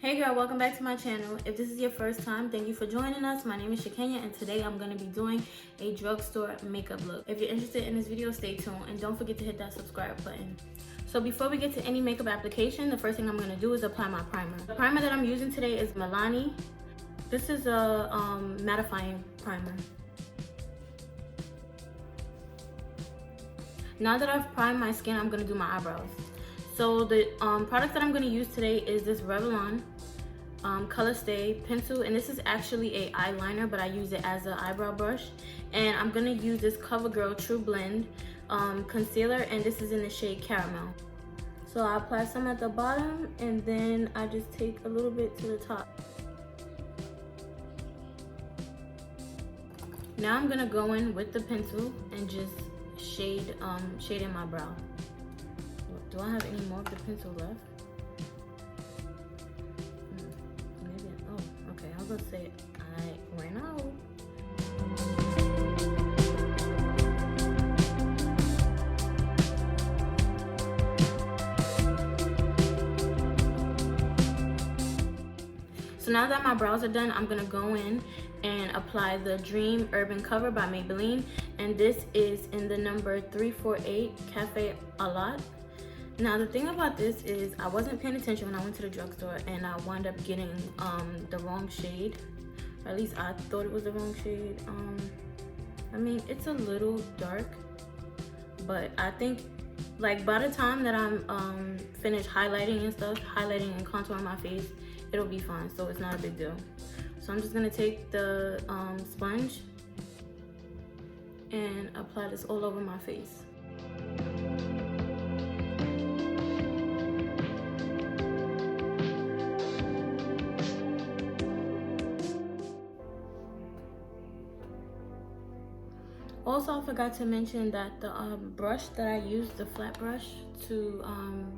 Hey girl, welcome back to my channel. If this is your first time, thank you for joining us. My name is Sha'Kenya and today I'm going to be doing a drugstore makeup look. If you're interested in this video, stay tuned and don't forget to hit that subscribe button. So before we get to any makeup application, the first thing I'm going to do is apply my primer. The primer that I'm using today is Milani. This is a mattifying primer. Now that I've primed my skin, I'm going to do my eyebrows. So the product that I'm going to use today is this Revlon Color Stay pencil, and this is actually a eyeliner, but I use it as an eyebrow brush. And I'm going to use this CoverGirl True Blend concealer, and this is in the shade Caramel. So I apply some at the bottom, and then I just take a little bit to the top. Now I'm going to go in with the pencil and just shade in my brow. Do I have any more of the pencil left? Maybe. Oh, okay. I was gonna say I ran out. So now that my brows are done, I'm gonna go in and apply the Dream Urban Cover by Maybelline, and this is in the number 348 Cafe Au Lait. Now the thing about this is I wasn't paying attention when I went to the drugstore, and I wound up getting the wrong shade. Or at least I thought it was the wrong shade. I mean, it's a little dark, but I think like by the time that I'm finished highlighting and stuff, highlighting and contouring my face, it'll be fine. So it's not a big deal. So I'm just gonna take the sponge and apply this all over my face. Also, I forgot to mention that the brush that I used, the flat brush, to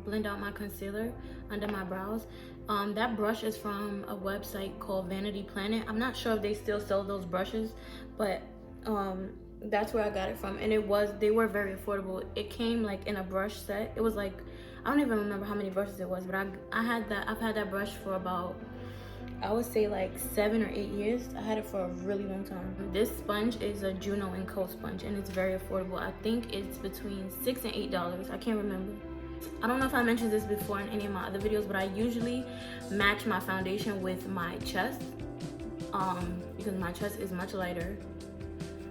blend out my concealer under my brows, that brush is from a website called Vanity Planet. I'm not sure if they still sell those brushes, but that's where I got it from, and they were very affordable. It came like in a brush set. It was like, I don't even remember how many brushes it was, but I've had that brush for about, I would say like 7 or 8 years. I had it for a really long time. This sponge is a Juno & Co sponge, and it's very affordable. I think it's between $6 and $8. I can't remember. I don't know if I mentioned this before in any of my other videos, but I usually match my foundation with my chest because my chest is much lighter,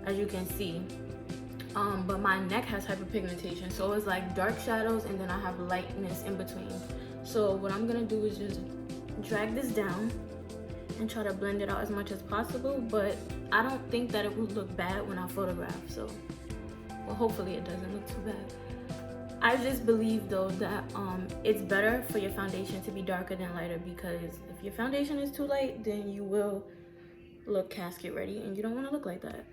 as you can see. But my neck has hyperpigmentation, so it's like dark shadows and then I have lightness in between. So what I'm gonna do is just drag this down and try to blend it out as much as possible, but I don't think that it would look bad when I photograph, so well, hopefully it doesn't look too bad. I just believe though that it's better for your foundation to be darker than lighter, because if your foundation is too light, then you will look casket ready, and you don't want to look like that.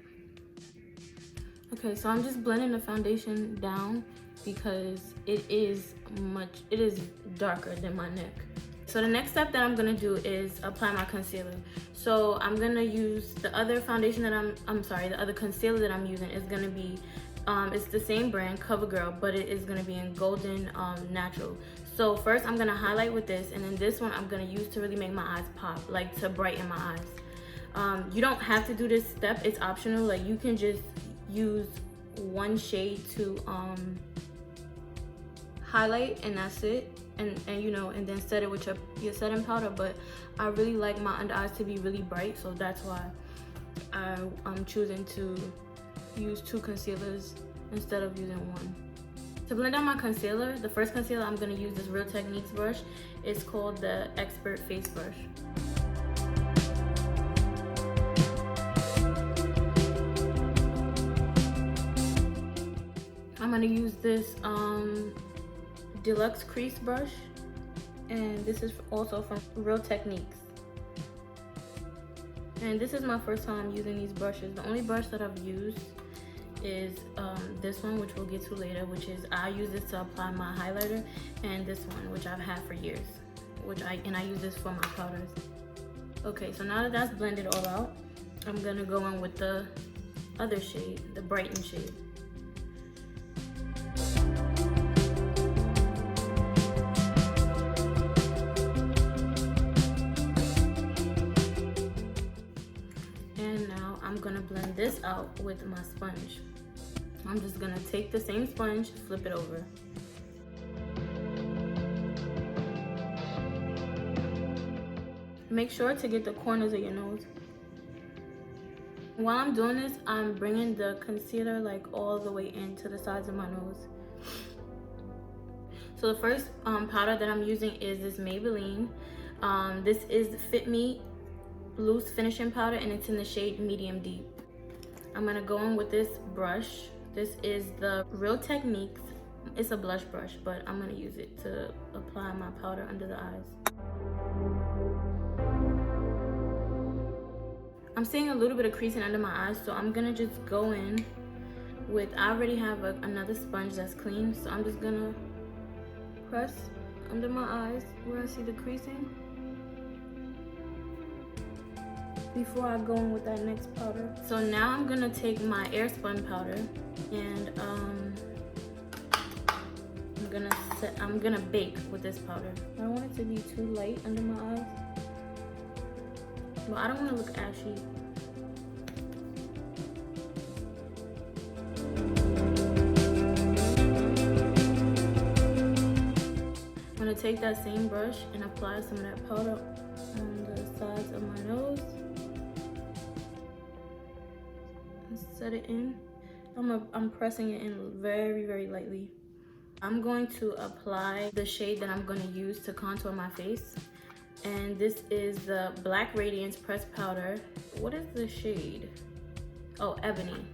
Okay, so I'm just blending the foundation down because it is darker than my neck. So the next step that I'm gonna do is apply my concealer. So I'm gonna use the other foundation that the other concealer that I'm using is gonna be, it's the same brand, CoverGirl, but it is gonna be in Golden Natural. So first I'm gonna highlight with this, and then this one I'm gonna use to really make my eyes pop, like to brighten my eyes. You don't have to do this step, it's optional. Like you can just use one shade to highlight, and that's it. And you know, and then set it with your setting powder. But I really like my under eyes to be really bright, so that's why I'm choosing to use 2 concealers instead of using 1. To blend out my concealer, the first concealer I'm going to use this Real Techniques brush. It's called the Expert Face Brush. I'm going to use this Deluxe Crease brush, and this is also from Real Techniques. And this is my first time using these brushes. The only brush that I've used is this one, which we'll get to later, which is, I use this to apply my highlighter, and this one, which I've had for years, and I use this for my powders. Okay, so now that that's blended all out, I'm gonna go in with the other shade, the Brighten shade. I'm gonna blend this out with my sponge. I'm just gonna take the same sponge, flip it over. Make sure to get the corners of your nose. While I'm doing this, I'm bringing the concealer like all the way into the sides of my nose. So the first powder that I'm using is this Maybelline. This is Fit Me Loose Finishing Powder, and it's in the shade Medium Deep. I'm gonna go in with this brush. This is the Real Techniques. It's a blush brush, but I'm gonna use it to apply my powder under the eyes. I'm seeing a little bit of creasing under my eyes, so I'm gonna just go in with, I already have another sponge that's clean, so I'm just gonna press under my eyes where I see the creasing before I go in with that next powder. So now I'm gonna take my Airspun powder and I'm gonna bake with this powder. I don't want it to be too light under my eyes, but I don't want to look ashy. I'm gonna take that same brush and apply some of that powder on the sides of my nose. And set it in. I'm pressing it in very, very lightly. I'm going to apply the shade that I'm going to use to contour my face. And this is the Black Radiance Pressed Powder. What is the shade? Oh, Ebony.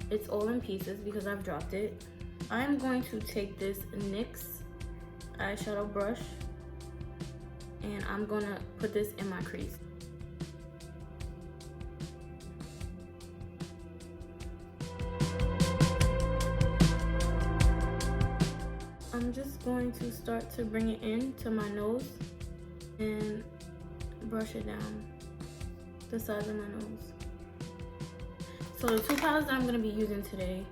It's all in pieces because I've dropped it. I'm going to take this NYX eyeshadow brush and I'm going to put this in my crease. I'm just going to start to bring it into my nose and brush it down the sides of my nose. So the two palettes that I'm going to be using today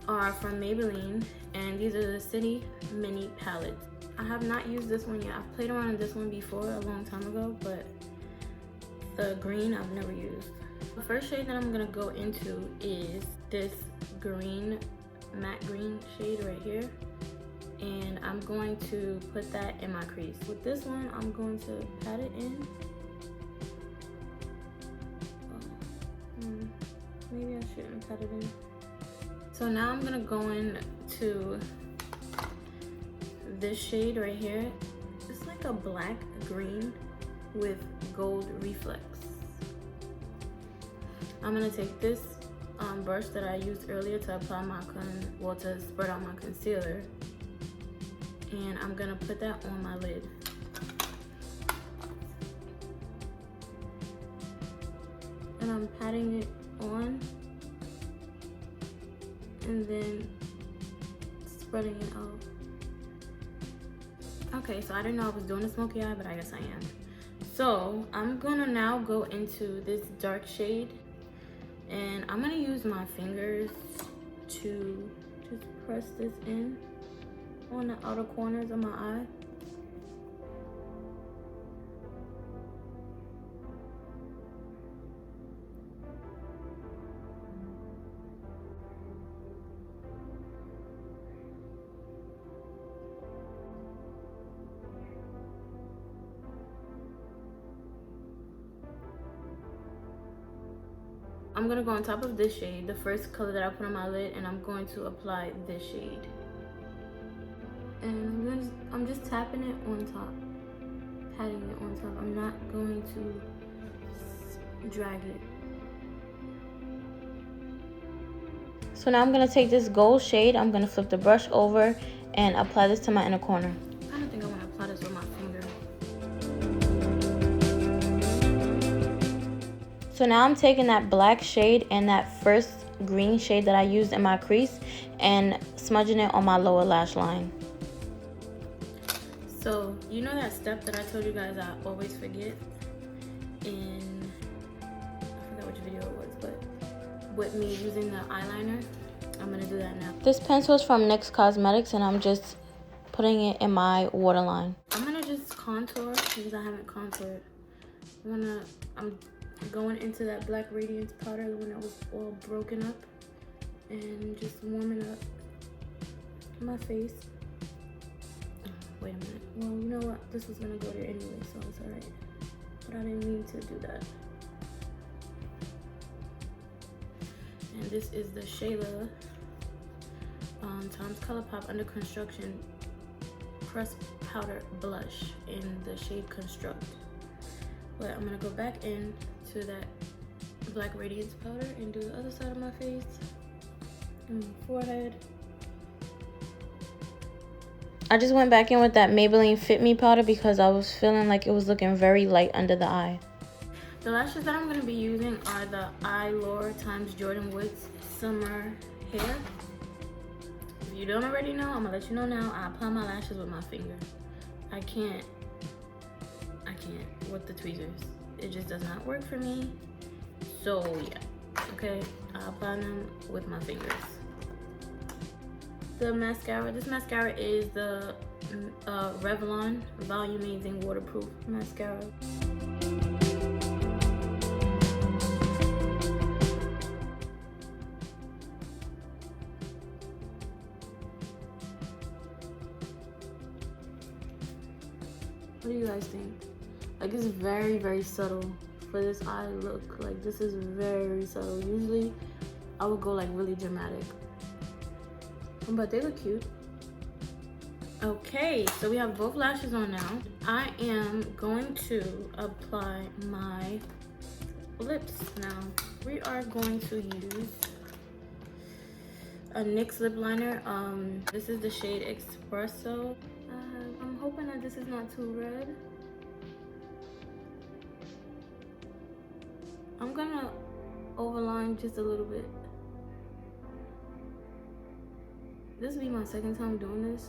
are from Maybelline, and these are the City Mini palettes. I have not used this one yet. I've played around with this one before a long time ago, but the green I've never used. The first shade that I'm going to go into is this green, matte green shade right here. And I'm going to put that in my crease. With this one, I'm going to pat it in. Maybe I shouldn't pat it in. So now I'm gonna go in to this shade right here. It's like a black green with gold reflex. I'm gonna take this brush that I used earlier to apply my to spread out my concealer. And I'm gonna put that on my lid. And I'm patting it on and then spreading it out. Okay, so I didn't know I was doing a smoky eye, but I guess I am. So I'm gonna now go into this dark shade and I'm gonna use my fingers to just press this in on the outer corners of my eye. I'm gonna go on top of this shade, the first color that I put on my lid, and I'm going to apply this shade. And I'm just tapping it on top, patting it on top. I'm not going to drag it. So now I'm gonna take this gold shade, I'm gonna flip the brush over and apply this to my inner corner. I don't think I wanna apply this with my finger. So now I'm taking that black shade and that first green shade that I used in my crease and smudging it on my lower lash line. So, you know that step that I told you guys I always forget in, I forgot which video it was, but with me using the eyeliner, I'm gonna do that now. This pencil is from NYXcosmetics and I'm just putting it in my waterline. I'm gonna just contour because I haven't contoured. I'm going into that black radiance powder, the one that was all broken up, and just warming up my face. Wait a minute. Well, you know what? This was gonna go there anyway, so it's alright. But I didn't mean to do that. And this is the Shayla times ColourPop Under Construction Pressed Powder Blush in the shade Construct. But I'm gonna go back in to that black radiance powder and do the other side of my face and my forehead. I just went back in with that Maybelline Fit Me powder because I was feeling like it was looking very light under the eye. The lashes that I'm going to be using are the Eyeliner times Jordan Woods Summer Hair. If you don't already know, I'm going to let you know now. I apply my lashes with my finger. I can't with the tweezers. It just does not work for me. So yeah, okay, I apply them with my fingers. The mascara, this mascara is the Revlon Volumizing Waterproof Mascara. What do you guys think? Like, it's very, very subtle for this eye look. Like, this is very subtle. Usually, I would go like really dramatic. But they look cute. Okay, so we have both lashes on now. I am going to apply my lips now. We are going to use a NYX lip liner. This is the shade Expresso. I'm hoping that this is not too red. I'm gonna overline just a little bit. This will be my second time doing this.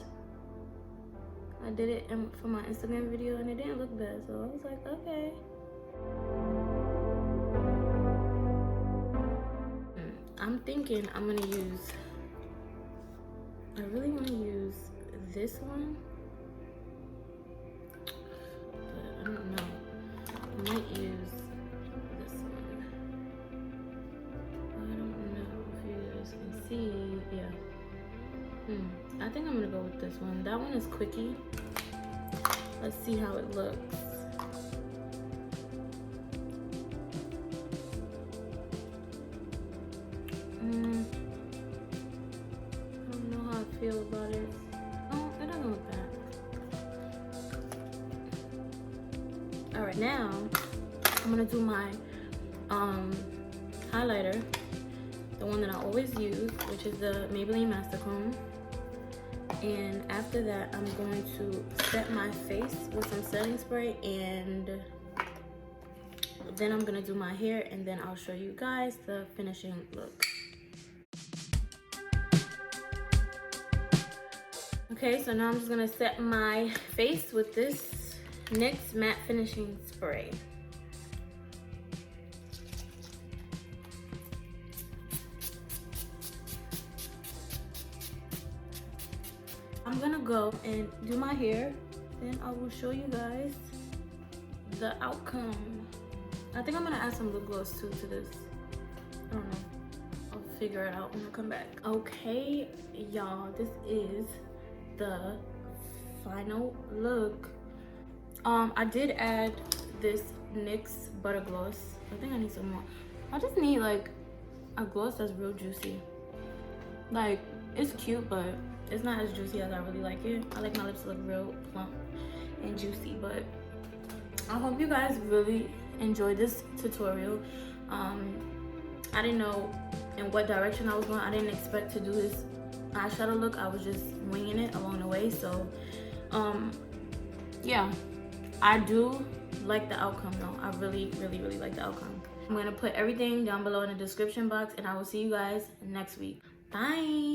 I did it for my Instagram video and it didn't look bad, so I was like, okay. I'm thinking I'm gonna use, I really wanna use this one, but I don't know. I might use this one. I don't know if you guys can see, yeah. I think I'm gonna go with this one. That one is Quickie. Let's see how it looks. I don't know how I feel about it. Oh, it doesn't look bad. Alright, now I'm gonna do my highlighter, the one that I always use, which is the Maybelline Master Chrome. And after that, I'm going to set my face with some setting spray, and then I'm gonna do my hair, and then I'll show you guys the finishing look. Okay, so now I'm just gonna set my face with this NYX Matte Finishing Spray. I'm gonna go and do my hair, then I will show you guys the outcome. I think I'm gonna add some lip gloss too to this. I don't know. I'll figure it out when I come back. Okay, y'all, this is the final look. I did add this NYX butter gloss. I think I need some more. I just need like a gloss that's real juicy. Like, it's cute, but it's not as juicy as I really like it. I like my lips to look real plump and juicy, but I hope you guys really enjoyed this tutorial. I didn't know in what direction I was going. I didn't expect to do this eyeshadow look. I was just winging it along the way. So yeah, I do like the outcome though. I really, really, really like the outcome. I'm gonna put everything down below in the description box, and I will see you guys next week. Bye.